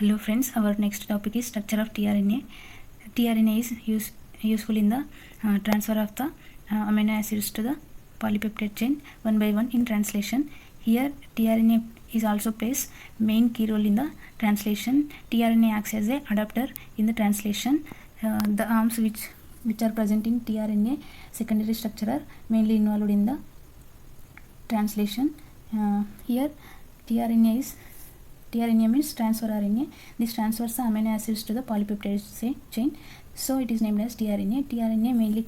Hello friends, our next topic is structure of tRNA. tRNA is useful in the transfer of the amino acids to the polypeptide chain one by one in translation. Here tRNA is also plays main key role in the translation. tRNA acts as a adapter in the translation. The arms which are present in tRNA secondary structure are mainly involved in the translation. Here tRNA means transfer RNA. This transfers the amino acids to the polypeptide chain. So it is named as tRNA. tRNA mainly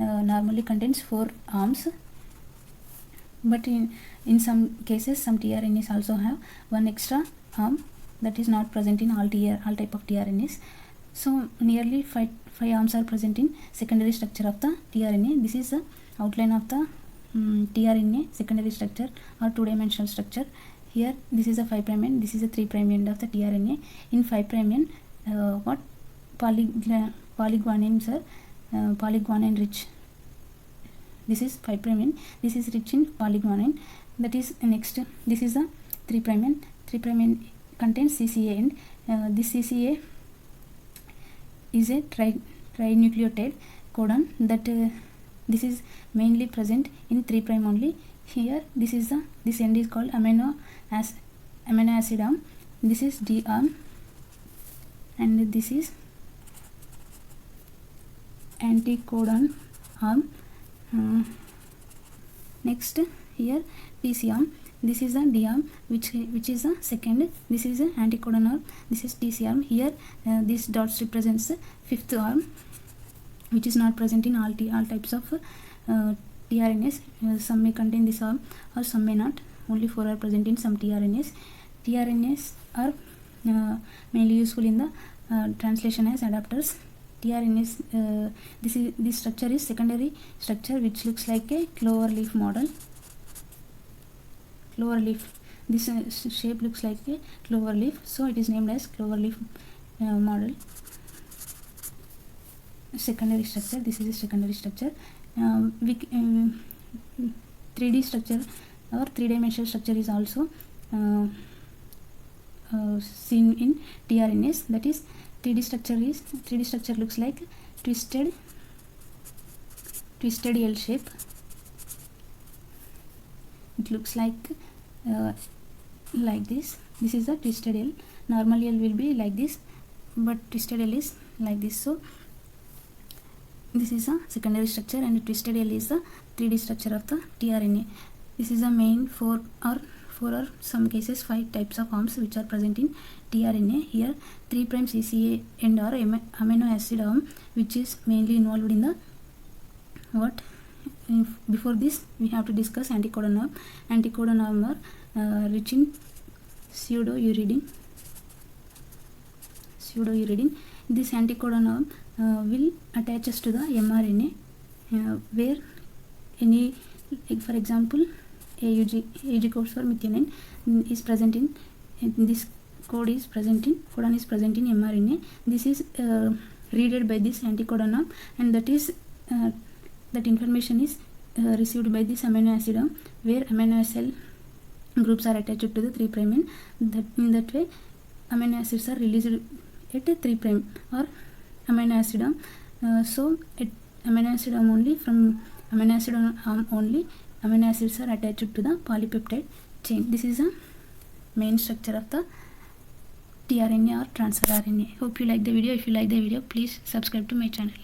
normally contains 4 arms. But in some cases, some tRNAs also have one extra arm that is not present in all type of tRNAs. So nearly 5 arms are present in secondary structure of the tRNA. This is the outline of the tRNA secondary structure or two-dimensional structure. Here this is a 5' end, this is a 3' end of the tRNA. In 5' end, what polyguanines are polyguanine rich. This is 5' end, this is rich in polyguanine. That is next, this is a 3' end. 3' end contains CCA end. This CCA is a trinucleotide codon that this is mainly present in 3' only. Here this end is called amino acid arm. This is D arm and this is anticodon arm. Next here TC arm. This is a D arm which is a second. This is a anticodon arm. This is TC arm. Here this dots represents fifth arm which is not present in all types of tRNAs. Some may contain this arm or some may not. Only 4 are present in some tRNAs. tRNAs are mainly useful in the translation as adapters. tRNAs, this structure is secondary structure which looks like a clover leaf model. Clover leaf. This shape looks like a clover leaf, so it is named as clover leaf model. Secondary structure. This is a secondary structure. 3D structure or three-dimensional structure is also seen in tRNAs. That is 3D structure looks like twisted L shape. It looks like this. This is a twisted L. Normal L will be like this, but twisted L is like this. So this is a secondary structure and twisted L is the 3D structure of the tRNA. This is the main 4 or some cases 5 types of arms which are present in tRNA. Here 3' CCA end or amino acid arm which is mainly involved in the what? Before this we have to discuss anticodon arm. Anticodon arm are rich in pseudouridine. This anticodon arm will attach us to the mRNA where any, like for example, AUG codes for methionine is present in this codon is present in mRNA. This is read by this anticodon arm, and that information is received by this amino acid arm where amino acid groups are attached to the 3' end. In that way amino acids are released at 3' or amino acid arm. So at amino acid arm only, from amino acid arm only amino acids are attached to the polypeptide chain. This is a main structure of the tRNA or transfer RNA. Hope you like the video. If you like the video, please subscribe to my channel.